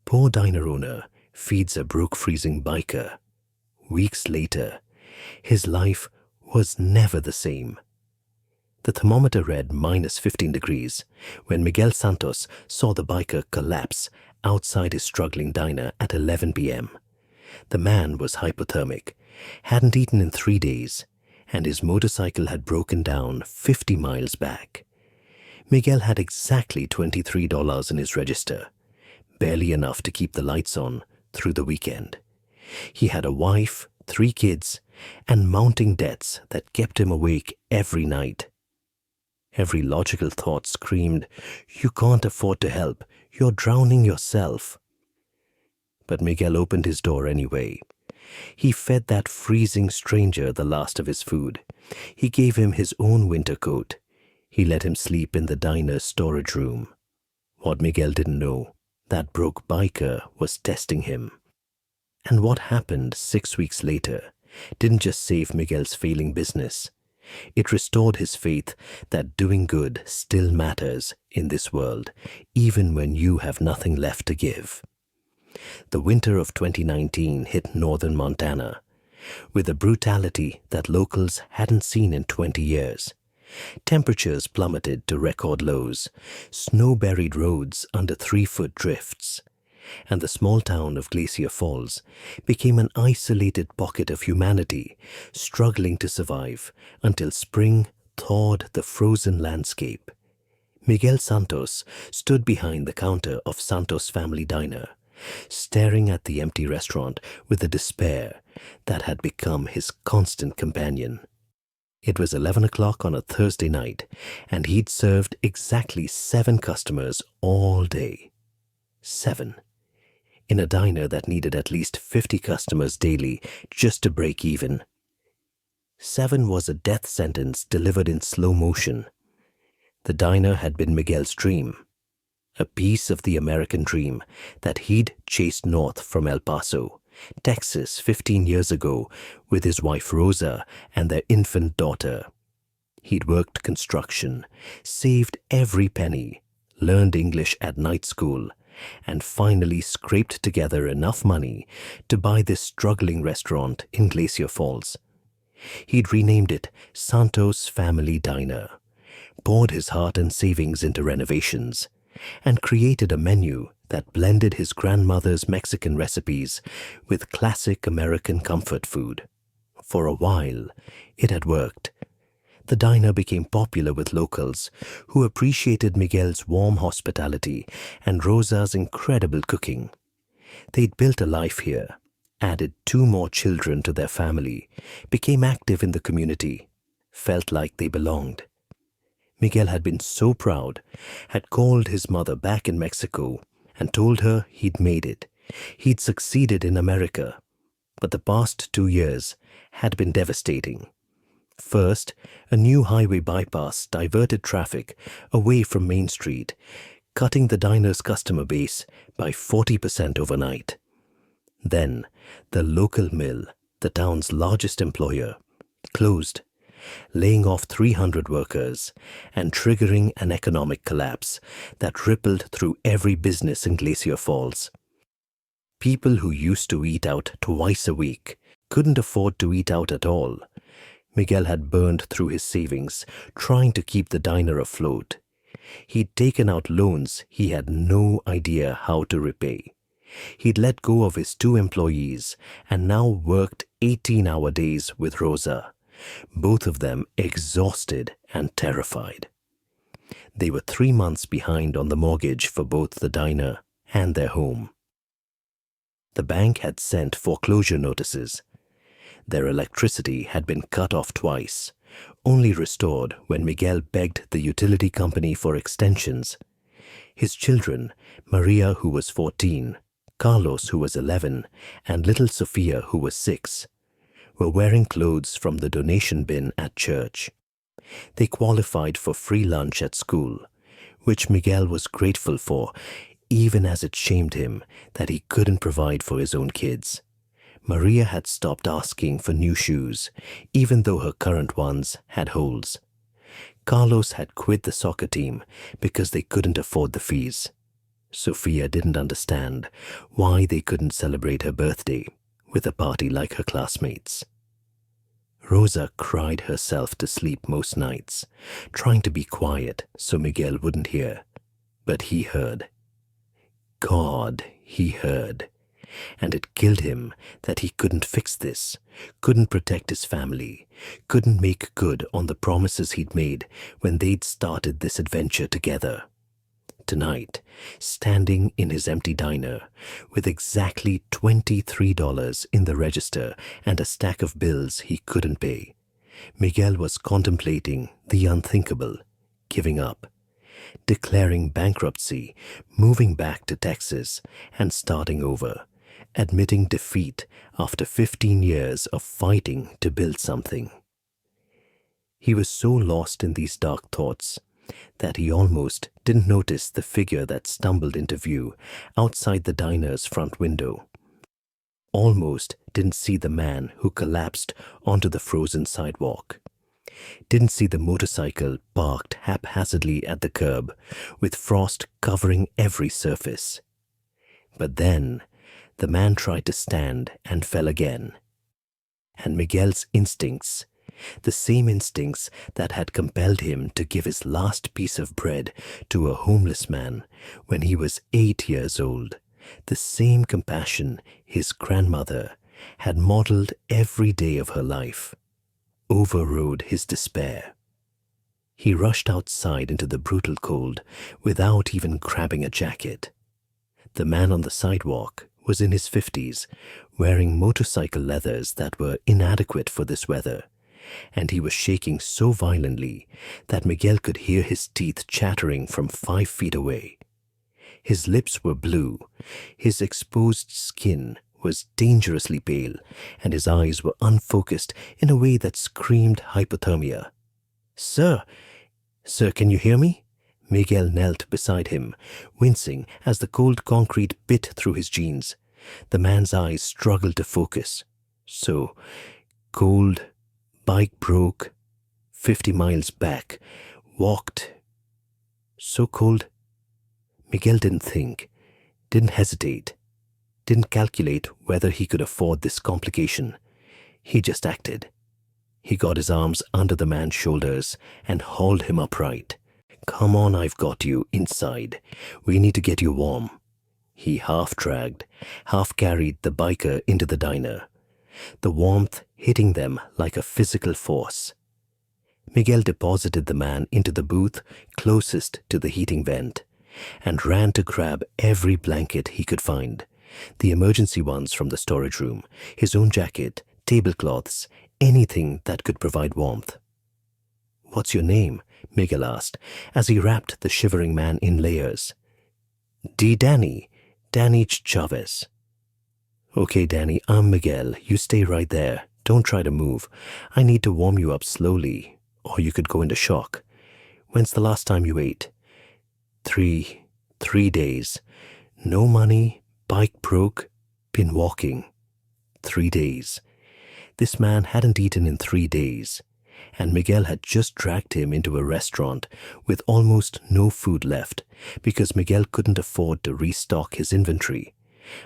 Poor diner owner feeds a broke-freezing biker. Weeks later, his life was never the same. The thermometer read -15 degrees when Miguel Santos saw the biker collapse outside his struggling diner at 11 p.m. The man was hypothermic, hadn't eaten in 3 days, and his motorcycle had broken down 50 miles back. Miguel had exactly $23 in his register, barely enough to keep the lights on through the weekend. He had a wife, 3 kids, and mounting debts that kept him awake every night. Every logical thought screamed, "You can't afford to help. You're drowning yourself." But Miguel opened his door anyway. He fed that freezing stranger the last of his food. He gave him his own winter coat. He let him sleep in the diner's storage room. What Miguel didn't know, that broke biker was testing him. And what happened 6 weeks later didn't just save Miguel's failing business. It restored his faith that doing good still matters in this world, even when you have nothing left to give. The winter of 2019 hit northern Montana with a brutality that locals hadn't seen in 20 years. Temperatures plummeted to record lows, snow-buried roads under 3-foot drifts, and the small town of Glacier Falls became an isolated pocket of humanity struggling to survive until spring thawed the frozen landscape. Miguel Santos stood behind the counter of Santos Family Diner, staring at the empty restaurant with the despair that had become his constant companion. It was 11 o'clock on a Thursday night, and he'd served exactly 7 customers all day. 7. In a diner that needed at least 50 customers daily just to break even. 7 was a death sentence delivered in slow motion. The diner had been Miguel's dream, a piece of the American dream that he'd chased north from El Paso, Texas 15 years ago with his wife Rosa and their infant daughter. He'd worked construction, saved every penny, learned English at night school, and finally scraped together enough money to buy this struggling restaurant in Glacier Falls. He'd renamed it Santos Family Diner, poured his heart and savings into renovations, and created a menu that blended his grandmother's Mexican recipes with classic American comfort food. For a while, it had worked. The diner became popular with locals who appreciated Miguel's warm hospitality and Rosa's incredible cooking. They'd built a life here, added 2 more children to their family, became active in the community, felt like they belonged. Miguel had been so proud, had called his mother back in Mexico and told her he'd made it. He'd succeeded in America. But the past 2 years had been devastating. First, a new highway bypass diverted traffic away from Main Street, cutting the diner's customer base by 40% overnight. Then, the local mill, the town's largest employer, closed, laying off 300 workers and triggering an economic collapse that rippled through every business in Glacier Falls. People who used to eat out twice a week couldn't afford to eat out at all. Miguel had burned through his savings trying to keep the diner afloat. He'd taken out loans he had no idea how to repay. He'd let go of his 2 employees and now worked 18-hour days with Rosa, both of them exhausted and terrified. They were 3 months behind on the mortgage for both the diner and their home. The bank had sent foreclosure notices. Their electricity had been cut off twice, only restored when Miguel begged the utility company for extensions. His children, Maria, who was 14, Carlos, who was 11, and little Sofia, who was 6, were wearing clothes from the donation bin at church. They qualified for free lunch at school, which Miguel was grateful for, even as it shamed him that he couldn't provide for his own kids. Maria had stopped asking for new shoes, even though her current ones had holes. Carlos had quit the soccer team because they couldn't afford the fees. Sophia didn't understand why they couldn't celebrate her birthday with a party like her classmates. Rosa cried herself to sleep most nights, trying to be quiet so Miguel wouldn't hear. But he heard. God, he heard. And it killed him that he couldn't fix this, couldn't protect his family, couldn't make good on the promises he'd made when they'd started this adventure together. Tonight, standing in his empty diner, with exactly $23 in the register and a stack of bills he couldn't pay, Miguel was contemplating the unthinkable, giving up, declaring bankruptcy, moving back to Texas, and starting over, admitting defeat after 15 years of fighting to build something. He was so lost in these dark thoughts that he almost didn't notice the figure that stumbled into view outside the diner's front window. Almost didn't see the man who collapsed onto the frozen sidewalk. Didn't see the motorcycle parked haphazardly at the curb, with frost covering every surface. But then, the man tried to stand and fell again. And Miguel's instincts, the same instincts that had compelled him to give his last piece of bread to a homeless man when he was 8 years old, the same compassion his grandmother had modeled every day of her life, overrode his despair. He rushed outside into the brutal cold without even grabbing a jacket. The man on the sidewalk was in his 50s, wearing motorcycle leathers that were inadequate for this weather, and he was shaking so violently that Miguel could hear his teeth chattering from 5 feet away. His lips were blue, his exposed skin was dangerously pale, and his eyes were unfocused in a way that screamed hypothermia. Sir, can you hear me?" Miguel knelt beside him, wincing as the cold concrete bit through his jeans. The man's eyes struggled to focus. So cold, bike broke, 50 miles back, walked. So cold. Miguel didn't think, didn't hesitate, didn't calculate whether he could afford this complication. He just acted. He got his arms under the man's shoulders and hauled him upright. "Come on, I've got you, inside. We need to get you warm." He half dragged, half carried the biker into the diner, the warmth hitting them like a physical force. Miguel deposited the man into the booth closest to the heating vent and ran to grab every blanket he could find, the emergency ones from the storage room, his own jacket, tablecloths, anything that could provide warmth. "What's your name?" Miguel asked as he wrapped the shivering man in layers. Danny Chavez." "Okay, Danny, I'm Miguel. You stay right there. Don't try to move. I need to warm you up slowly, or you could go into shock. When's the last time you ate?" Three days. No money, bike broke, been walking. 3 days. This man hadn't eaten in 3 days, and Miguel had just dragged him into a restaurant with almost no food left because Miguel couldn't afford to restock his inventory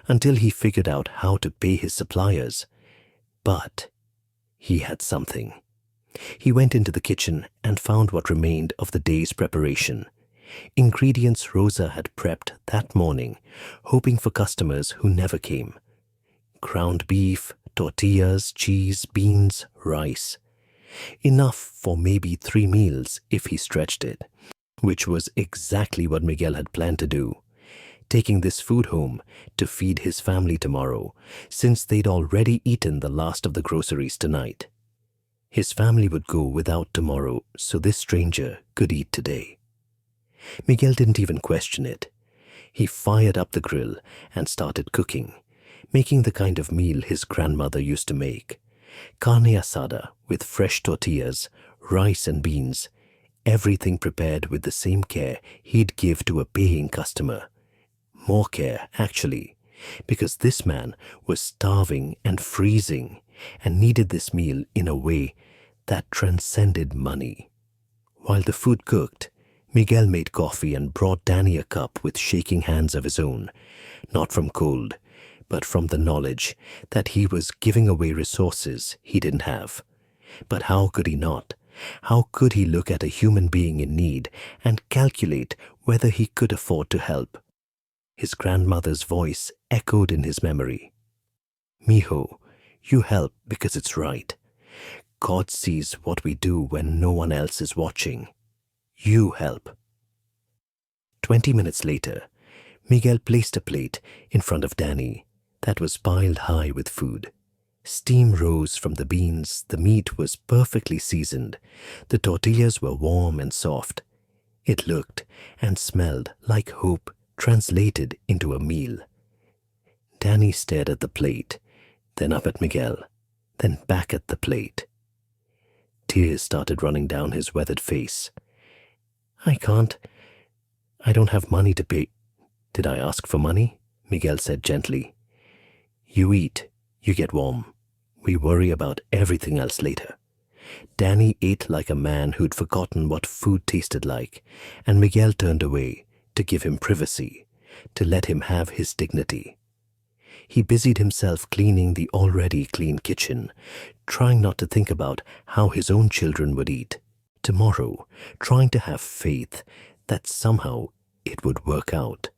until he figured out how to pay his suppliers. But he had something. He went into the kitchen and found what remained of the day's preparation. Ingredients Rosa had prepped that morning, hoping for customers who never came. Ground beef, tortillas, cheese, beans, rice. Enough for maybe 3 meals if he stretched it, which was exactly what Miguel had planned to do, taking this food home to feed his family tomorrow, since they'd already eaten the last of the groceries tonight. His family would go without tomorrow, so this stranger could eat today. Miguel didn't even question it. He fired up the grill and started cooking, making the kind of meal his grandmother used to make. Carne asada with fresh tortillas, rice and beans, everything prepared with the same care he'd give to a paying customer. More care, actually, because this man was starving and freezing and needed this meal in a way that transcended money. While the food cooked, Miguel made coffee and brought Danny a cup with shaking hands of his own, not from cold, but from the knowledge that he was giving away resources he didn't have. But how could he not? How could he look at a human being in need and calculate whether he could afford to help? His grandmother's voice echoed in his memory. Mijo, you help because it's right. God sees what we do when no one else is watching. You help. 20 minutes later, Miguel placed a plate in front of Danny that was piled high with food. Steam rose from the beans, the meat was perfectly seasoned, the tortillas were warm and soft. It looked and smelled like hope translated into a meal. Danny stared at the plate, then up at Miguel, then back at the plate. Tears started running down his weathered face. I don't have money to pay. Did I ask for money? Miguel said gently. You eat, you get warm. We worry about everything else later. Danny ate like a man who'd forgotten what food tasted like, and Miguel turned away to give him privacy, to let him have his dignity. He busied himself cleaning the already clean kitchen, trying not to think about how his own children would eat. Tomorrow, trying to have faith that somehow it would work out.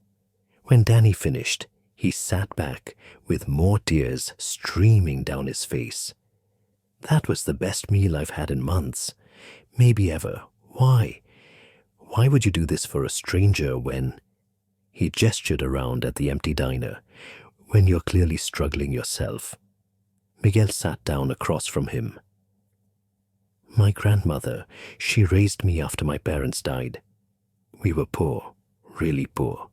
When Danny finished, he sat back with more tears streaming down his face. That was the best meal I've had in months, maybe ever. Why? Why would you do this for a stranger when... He gestured around at the empty diner, when you're clearly struggling yourself. Miguel sat down across from him. My grandmother, she raised me after my parents died. We were poor, really poor.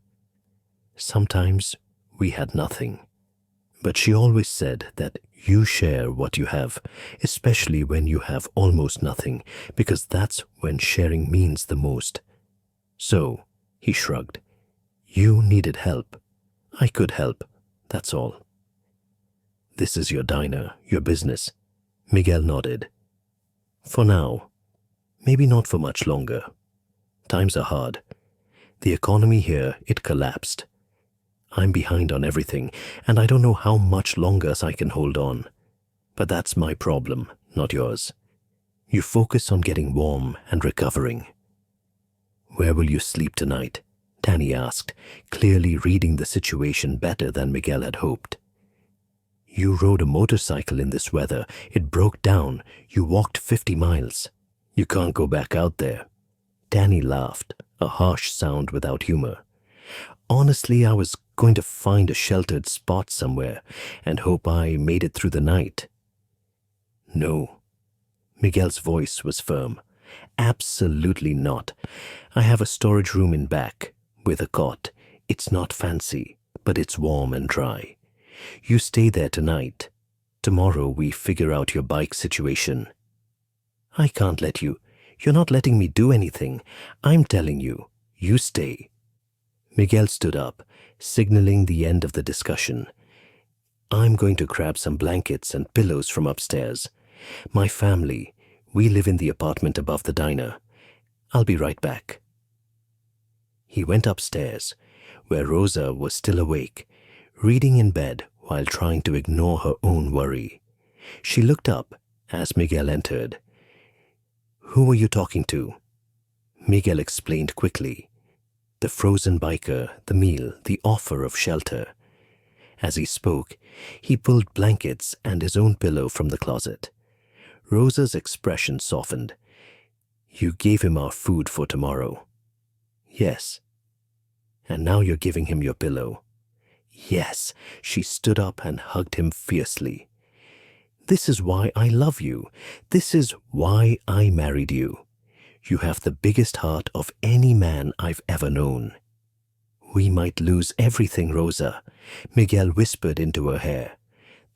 Sometimes we had nothing. But she always said that you share what you have, especially when you have almost nothing, because that's when sharing means the most. So, he shrugged. You needed help. I could help, that's all. This is your diner, your business. Miguel nodded. For now. Maybe not for much longer. Times are hard. The economy here, it collapsed. I'm behind on everything, and I don't know how much longer I can hold on. But that's my problem, not yours. You focus on getting warm and recovering. Where will you sleep tonight? Danny asked, clearly reading the situation better than Miguel had hoped. You rode a motorcycle in this weather. It broke down. You walked 50 miles. You can't go back out there. Danny laughed, a harsh sound without humor. Honestly, I was going to find a sheltered spot somewhere and hope I made it through the night. No. Miguel's voice was firm. Absolutely not. I have a storage room in back, with a cot. It's not fancy, but it's warm and dry. You stay there tonight. Tomorrow we figure out your bike situation. I can't let you. You're not letting me do anything. I'm telling you, you stay. Miguel stood up, signaling the end of the discussion. I'm going to grab some blankets and pillows from upstairs. My family, we live in the apartment above the diner. I'll be right back. He went upstairs, where Rosa was still awake, reading in bed while trying to ignore her own worry. She looked up as Miguel entered. Who were you talking to? Miguel explained quickly. The frozen biker, the meal, the offer of shelter. As he spoke, he pulled blankets and his own pillow from the closet. Rosa's expression softened. You gave him our food for tomorrow. Yes. And now you're giving him your pillow. Yes. She stood up and hugged him fiercely. This is why I love you. This is why I married you. You have the biggest heart of any man I've ever known. We might lose everything, Rosa, Miguel whispered into her hair.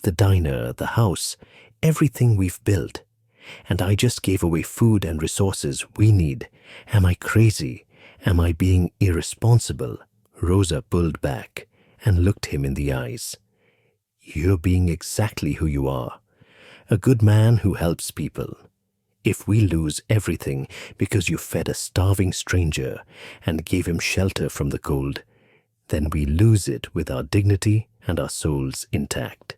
The diner, the house, everything we've built. And I just gave away food and resources we need. Am I crazy? Am I being irresponsible? Rosa pulled back and looked him in the eyes. You're being exactly who you are. A good man who helps people. If we lose everything because you fed a starving stranger and gave him shelter from the cold, then we lose it with our dignity and our souls intact.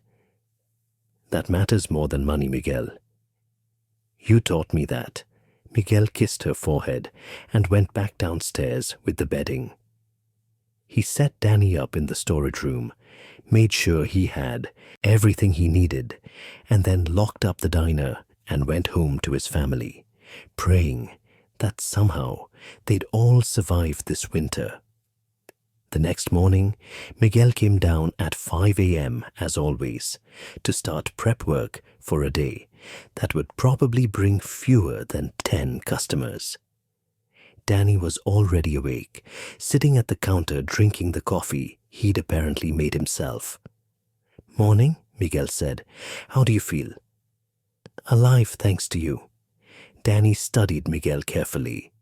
That matters more than money, Miguel. You taught me that. Miguel kissed her forehead and went back downstairs with the bedding. He set Danny up in the storage room, made sure he had everything he needed, and then locked up the diner and went home to his family, praying that somehow they'd all survive this winter. The next morning, Miguel came down at 5 a.m. as always to start prep work for a day that would probably bring fewer than 10 customers. Danny was already awake, sitting at the counter drinking the coffee he'd apparently made himself. "Morning," Miguel said. "How do you feel?" "Alive, thanks to you." Danny studied Miguel carefully.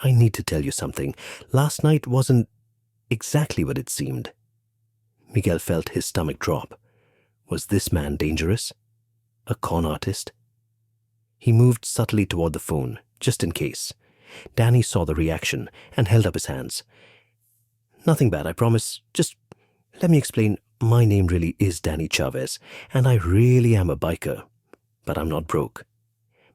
"I need to tell you something. Last night wasn't exactly what it seemed." Miguel felt his stomach drop. Was this man dangerous? A con artist? He moved subtly toward the phone, just in case. Danny saw the reaction and held up his hands. "Nothing bad, I promise. Just let me explain. My name really is Danny Chavez, and I really am a biker. But I'm not broke.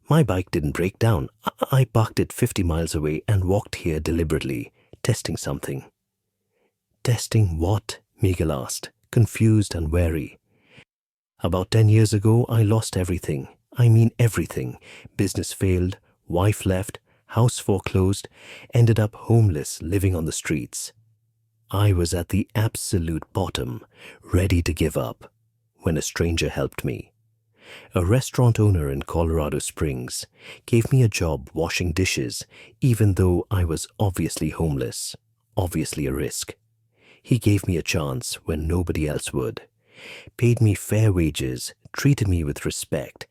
My bike didn't break down. I parked it 50 miles away and walked here deliberately, testing something." "Testing what?" Miguel asked, confused and wary. "About 10 years ago, I lost everything. I mean everything. Business failed, wife left, house foreclosed, ended up homeless, living on the streets. I was at the absolute bottom, ready to give up, when a stranger helped me. A restaurant owner in Colorado Springs gave me a job washing dishes, even though I was obviously homeless, obviously a risk. He gave me a chance when nobody else would, paid me fair wages, treated me with respect,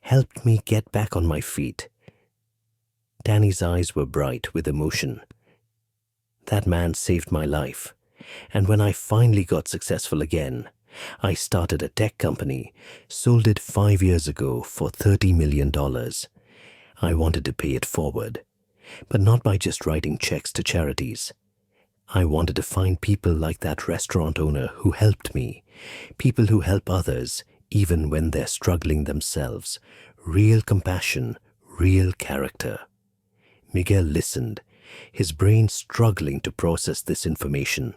helped me get back on my feet." Danny's eyes were bright with emotion. "That man saved my life, and when I finally got successful again, I started a tech company, sold it 5 years ago for $30 million. I wanted to pay it forward, but not by just writing checks to charities. I wanted to find people like that restaurant owner who helped me, people who help others even when they're struggling themselves. Real compassion, real character." Miguel listened, his brain struggling to process this information.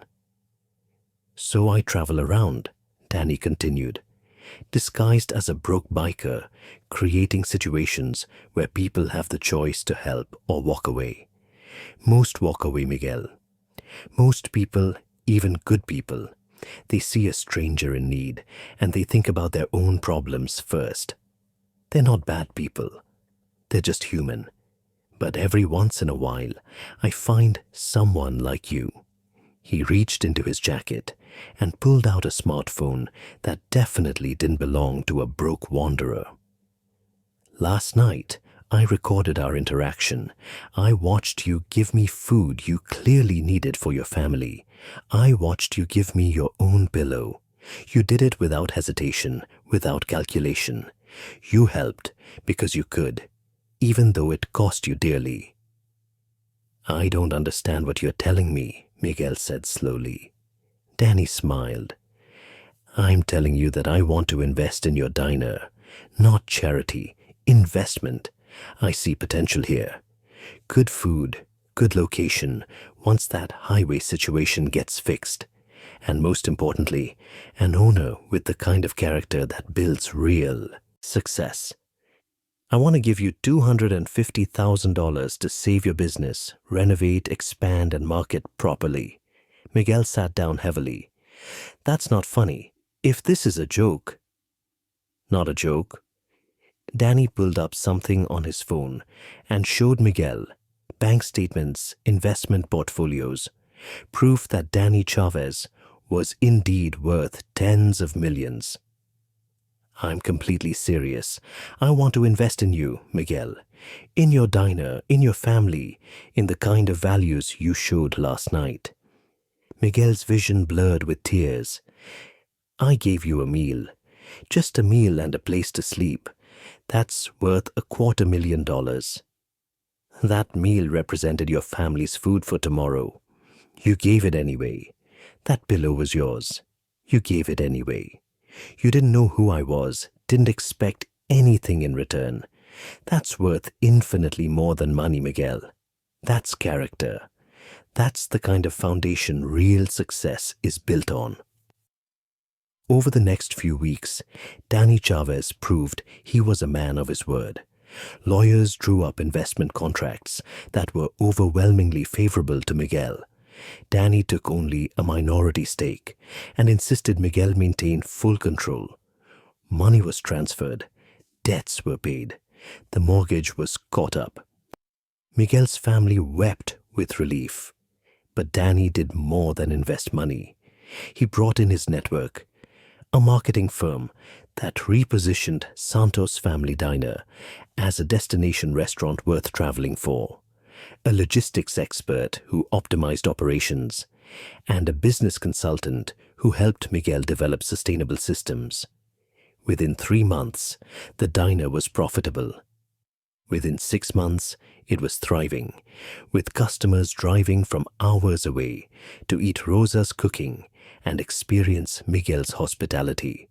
"So I travel around," Danny continued, "disguised as a broke biker, creating situations where people have the choice to help or walk away. Most walk away, Miguel. Most people, even good people, they see a stranger in need and they think about their own problems first. They're not bad people. They're just human. But every once in a while, I find someone like you." He reached into his jacket and pulled out a smartphone that definitely didn't belong to a broke wanderer. "Last night, I recorded our interaction. I watched you give me food you clearly needed for your family. I watched you give me your own pillow. You did it without hesitation, without calculation. You helped because you could, even though it cost you dearly." "I don't understand what you're telling me," Miguel said slowly. Danny smiled. "I'm telling you that I want to invest in your diner. Not charity, investment. I see potential here. Good food, good location, once that highway situation gets fixed. And most importantly, an owner with the kind of character that builds real success. I want to give you $250,000 to save your business, renovate, expand, and market properly." Miguel sat down heavily. "That's not funny. If this is a joke—" "Not a joke." Danny pulled up something on his phone and showed Miguel bank statements, investment portfolios, proof that Danny Chavez was indeed worth tens of millions. "I'm completely serious. I want to invest in you, Miguel. In your diner, in your family, in the kind of values you showed last night." Miguel's vision blurred with tears. "I gave you a meal. Just a meal and a place to sleep. That's worth $250,000. That meal represented your family's food for tomorrow. You gave it anyway. That pillow was yours. You gave it anyway. You didn't know who I was, didn't expect anything in return. That's worth infinitely more than money, Miguel. That's character. That's the kind of foundation real success is built on. Over the next few weeks, Danny Chavez proved he was a man of his word. Lawyers drew up investment contracts that were overwhelmingly favorable to Miguel. Danny took only a minority stake and insisted Miguel maintain full control. Money was transferred. Debts were paid. The mortgage was caught up. Miguel's family wept with relief. But Danny did more than invest money. He brought in his network, a marketing firm that repositioned Santos Family Diner as a destination restaurant worth traveling for, a logistics expert who optimized operations, and a business consultant who helped Miguel develop sustainable systems. Within 3 months, the diner was profitable. Within 6 months, it was thriving, with customers driving from hours away to eat Rosa's cooking and experience Miguel's hospitality.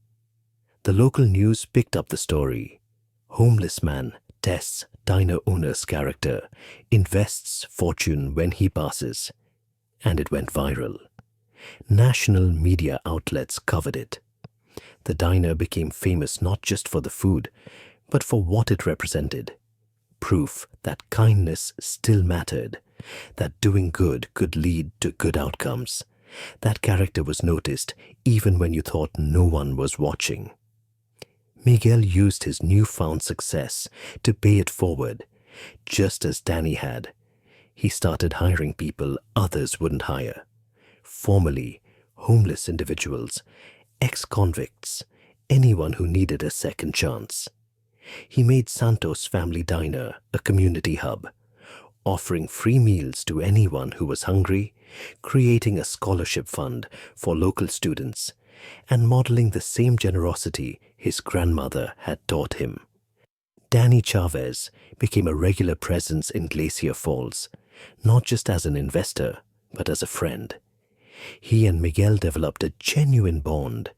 The local news picked up the story. Homeless man tests diner owner's character, invests fortune when he passes. And it went viral. National media outlets covered it. The diner became famous not just for the food, but for what it represented. Proof that kindness still mattered, that doing good could lead to good outcomes. That character was noticed even when you thought no one was watching. Miguel used his newfound success to pay it forward, just as Danny had. He started hiring people others wouldn't hire. Formerly homeless individuals, ex-convicts, anyone who needed a second chance. He made Santos Family Diner a community hub, offering free meals to anyone who was hungry, creating a scholarship fund for local students, and modeling the same generosity his grandmother had taught him. Danny Chavez became a regular presence in Glacier Falls, not just as an investor, but as a friend. He and Miguel developed a genuine bond.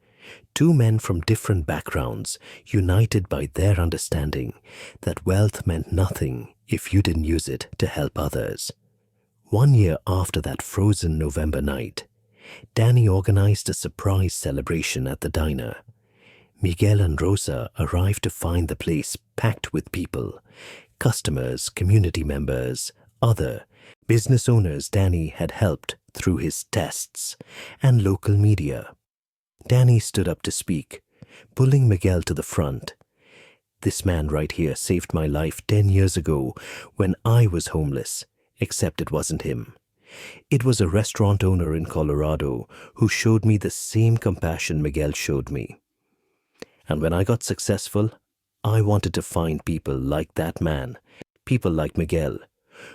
Two men from different backgrounds, united by their understanding that wealth meant nothing if you didn't use it to help others. 1 year after that frozen November night, Danny organized a surprise celebration at the diner. Miguel and Rosa arrived to find the place packed with people, customers, community members, other business owners Danny had helped through his tests, and local media. Danny stood up to speak, pulling Miguel to the front. This man right here saved my life 10 years ago when I was homeless, except it wasn't him. It was a restaurant owner in Colorado who showed me the same compassion Miguel showed me. And when I got successful, I wanted to find people like that man, people like Miguel,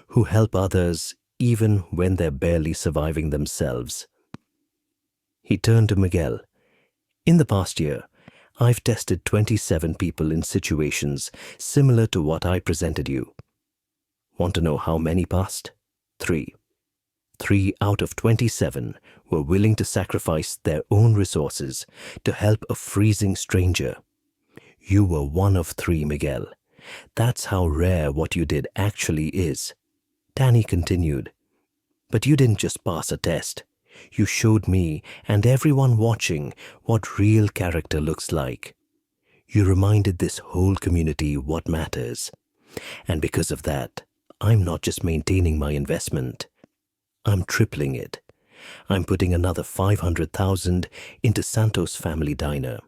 who help others even when they're barely surviving themselves. He turned to Miguel. In the past year, I've tested 27 people in situations similar to what I presented you. Want to know how many passed? 3. 3 out of 27 were willing to sacrifice their own resources to help a freezing stranger. You were one of 3, Miguel. That's how rare what you did actually is. Danny continued. But you didn't just pass a test. You showed me and everyone watching what real character looks like. You reminded this whole community what matters. And because of that, I'm not just maintaining my investment. I'm tripling it. I'm putting another $500,000 into Santos Family Diner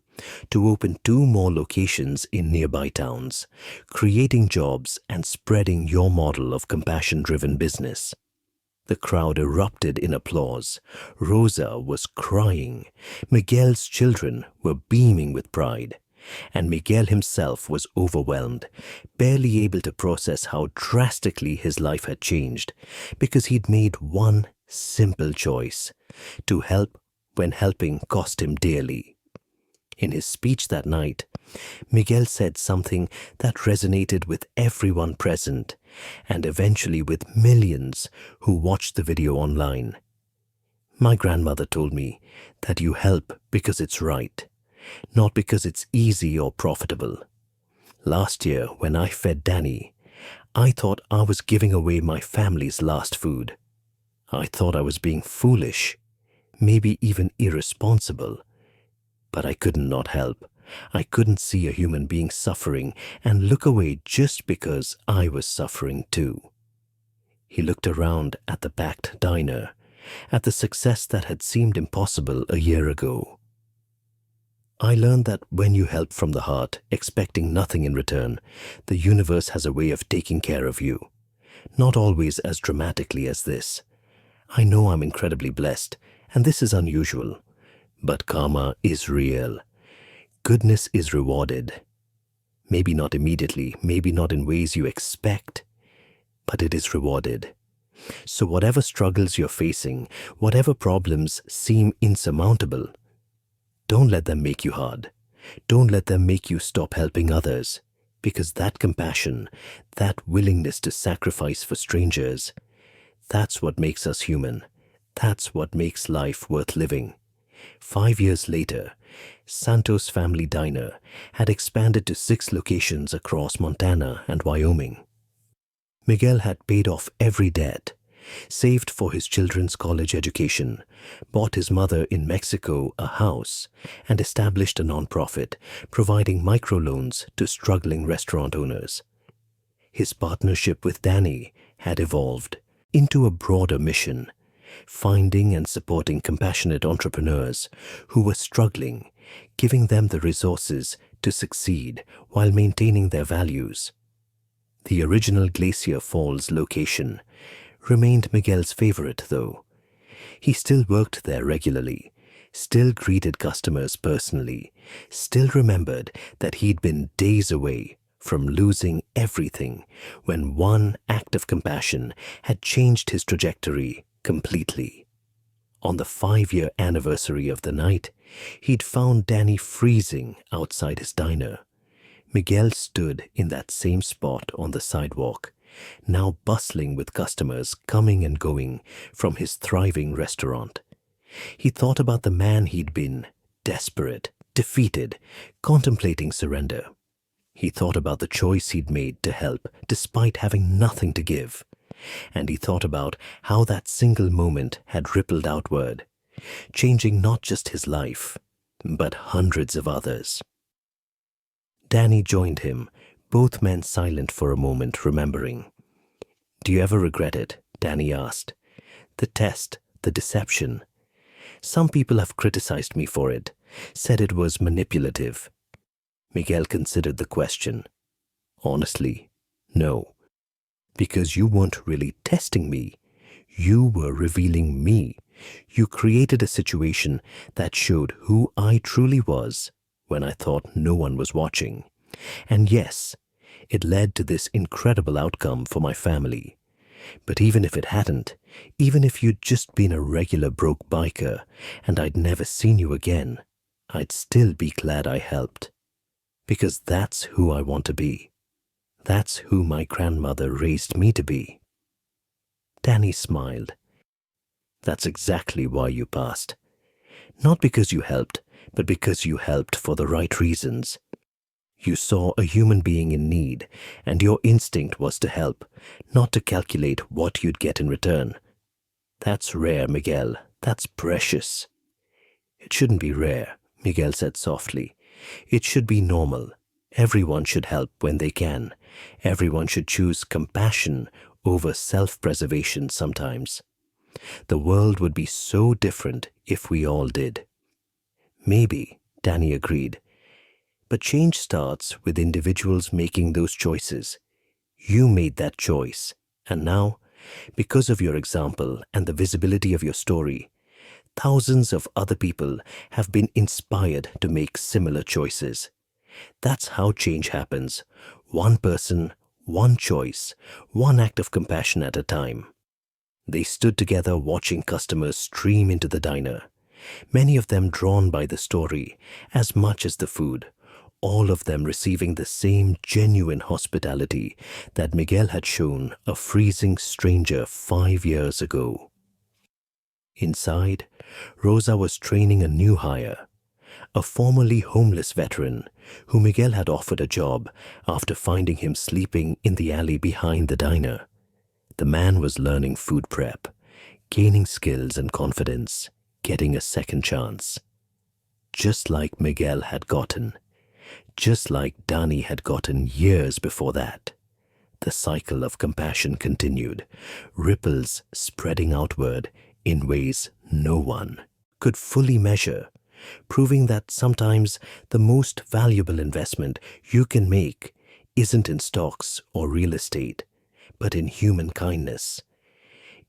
to open 2 more locations in nearby towns, creating jobs and spreading your model of compassion-driven business. The crowd erupted in applause. Rosa was crying. Miguel's children were beaming with pride. And Miguel himself was overwhelmed, barely able to process how drastically his life had changed, because he'd made one simple choice: to help when helping cost him dearly. In his speech that night, Miguel said something that resonated with everyone present and eventually with millions who watched the video online. My grandmother told me that you help because it's right, not because it's easy or profitable. Last year, when I fed Danny, I thought I was giving away my family's last food. I thought I was being foolish, maybe even irresponsible. But I couldn't not help. I couldn't see a human being suffering and look away just because I was suffering too. He looked around at the packed diner, at the success that had seemed impossible a year ago. I learned that when you help from the heart, expecting nothing in return, the universe has a way of taking care of you. Not always as dramatically as this. I know I'm incredibly blessed, and this is unusual. But karma is real. Goodness is rewarded. Maybe not immediately, maybe not in ways you expect, but it is rewarded. So whatever struggles you're facing, whatever problems seem insurmountable, don't let them make you hard. Don't let them make you stop helping others, because that compassion, that willingness to sacrifice for strangers, that's what makes us human. That's what makes life worth living. 5 years later, Santos Family Diner had expanded to 6 locations across Montana and Wyoming. Miguel had paid off every debt, saved for his children's college education, bought his mother in Mexico a house, and established a nonprofit providing microloans to struggling restaurant owners. His partnership with Danny had evolved into a broader mission, finding and supporting compassionate entrepreneurs who were struggling, giving them the resources to succeed while maintaining their values. The original Glacier Falls location remained Miguel's favorite, though. He still worked there regularly, still greeted customers personally, still remembered that he'd been days away from losing everything when one act of compassion had changed his trajectory completely. On the 5-year anniversary of the night, he'd found Danny freezing outside his diner. Miguel stood in that same spot on the sidewalk, now bustling with customers coming and going from his thriving restaurant. He thought about the man he'd been, desperate, defeated, contemplating surrender. He thought about the choice he'd made to help despite having nothing to give. And he thought about how that single moment had rippled outward, changing not just his life, but hundreds of others. Danny joined him, both men silent for a moment, remembering. "Do you ever regret it?" Danny asked. "The test, the deception. Some people have criticized me for it, said it was manipulative." Miguel considered the question. "Honestly, no. Because you weren't really testing me. You were revealing me. You created a situation that showed who I truly was when I thought no one was watching. And yes, it led to this incredible outcome for my family. But even if it hadn't, even if you'd just been a regular broke biker and I'd never seen you again, I'd still be glad I helped. Because that's who I want to be. That's who my grandmother raised me to be." Danny smiled. "That's exactly why you passed. Not because you helped, but because you helped for the right reasons. You saw a human being in need, and your instinct was to help, not to calculate what you'd get in return. That's rare, Miguel. That's precious." "It shouldn't be rare," Miguel said softly. "It should be normal. Everyone should help when they can. Everyone should choose compassion over self-preservation sometimes. The world would be so different if we all did." "Maybe," Danny agreed. "But change starts with individuals making those choices. You made that choice, and now, because of your example and the visibility of your story, thousands of other people have been inspired to make similar choices. That's how change happens. One person, one choice, one act of compassion at a time." They stood together watching customers stream into the diner. many of them drawn by the story as much as the food, all of them receiving the same genuine hospitality that Miguel had shown a freezing stranger 5 years ago. Inside, Rosa was training a new hire, a formerly homeless veteran who Miguel had offered a job after finding him sleeping in the alley behind the diner. The man was learning food prep, gaining skills and confidence, getting a second chance. Just like Miguel had gotten, just like Dani had gotten years before that. The cycle of compassion continued, ripples spreading outward in ways no one could fully measure, proving that sometimes the most valuable investment you can make isn't in stocks or real estate, but in human kindness,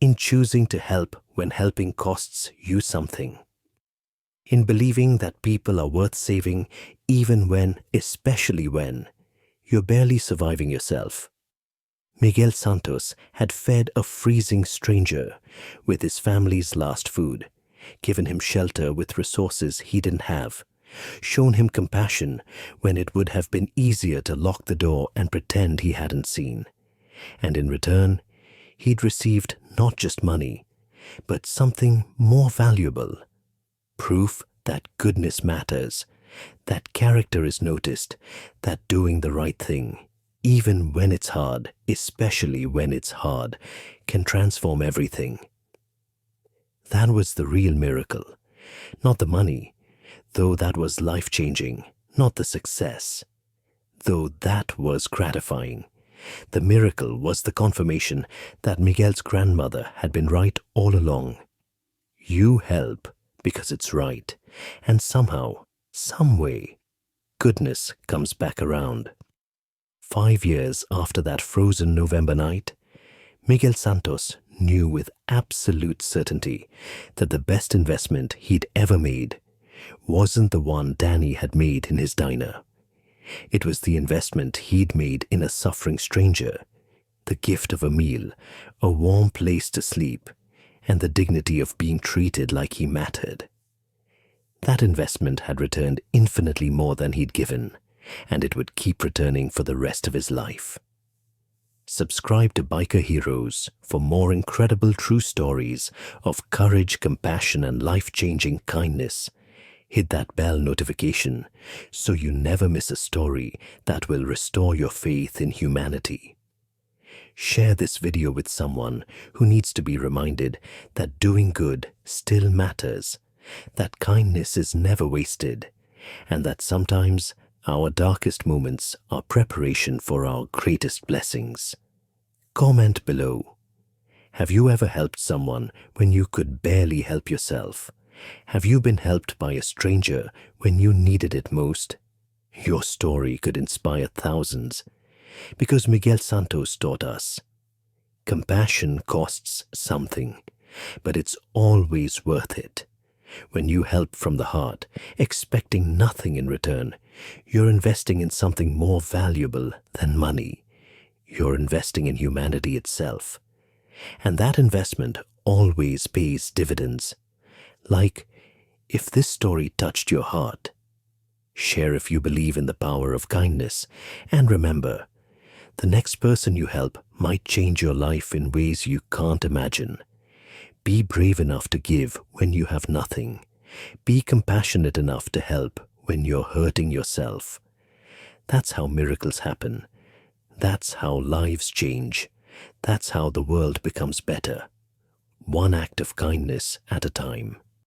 in choosing to help when helping costs you something, in believing that people are worth saving even when, especially when, you're barely surviving yourself. Miguel Santos had fed a freezing stranger with his family's last food, given him shelter with resources he didn't have, shown him compassion when it would have been easier to lock the door and pretend he hadn't seen. And in return, he'd received not just money, but something more valuable, proof that goodness matters, that character is noticed, that doing the right thing, even when it's hard, especially when it's hard, can transform everything. That was the real miracle, not the money, though that was life-changing, not the success, though that was gratifying. The miracle was the confirmation that Miguel's grandmother had been right all along. You help because it's right, and somehow, some way, goodness comes back around. 5 years after that frozen November night, Miguel Santos knew with absolute certainty that the best investment he'd ever made wasn't the one Dani had made in his diner. It was the investment he'd made in a suffering stranger, the gift of a meal, a warm place to sleep, and the dignity of being treated like he mattered. That investment had returned infinitely more than he'd given, and it would keep returning for the rest of his life. Subscribe to Biker Heroes for more incredible true stories of courage, compassion, and life-changing kindness. Hit that bell notification so you never miss a story that will restore your faith in humanity. Share this video with someone who needs to be reminded that doing good still matters, that kindness is never wasted, and that sometimes our darkest moments are preparation for our greatest blessings. Comment below. Have you ever helped someone when you could barely help yourself? Have you been helped by a stranger when you needed it most? Your story could inspire thousands, because Miguel Santos taught us, compassion costs something, but it's always worth it. When you help from the heart, expecting nothing in return, you're investing in something more valuable than money. You're investing in humanity itself. And that investment always pays dividends. Like, if this story touched your heart, share if you believe in the power of kindness, and remember, the next person you help might change your life in ways you can't imagine. Be brave enough to give when you have nothing. Be compassionate enough to help when you're hurting yourself. That's how miracles happen. That's how lives change. That's how the world becomes better. One act of kindness at a time.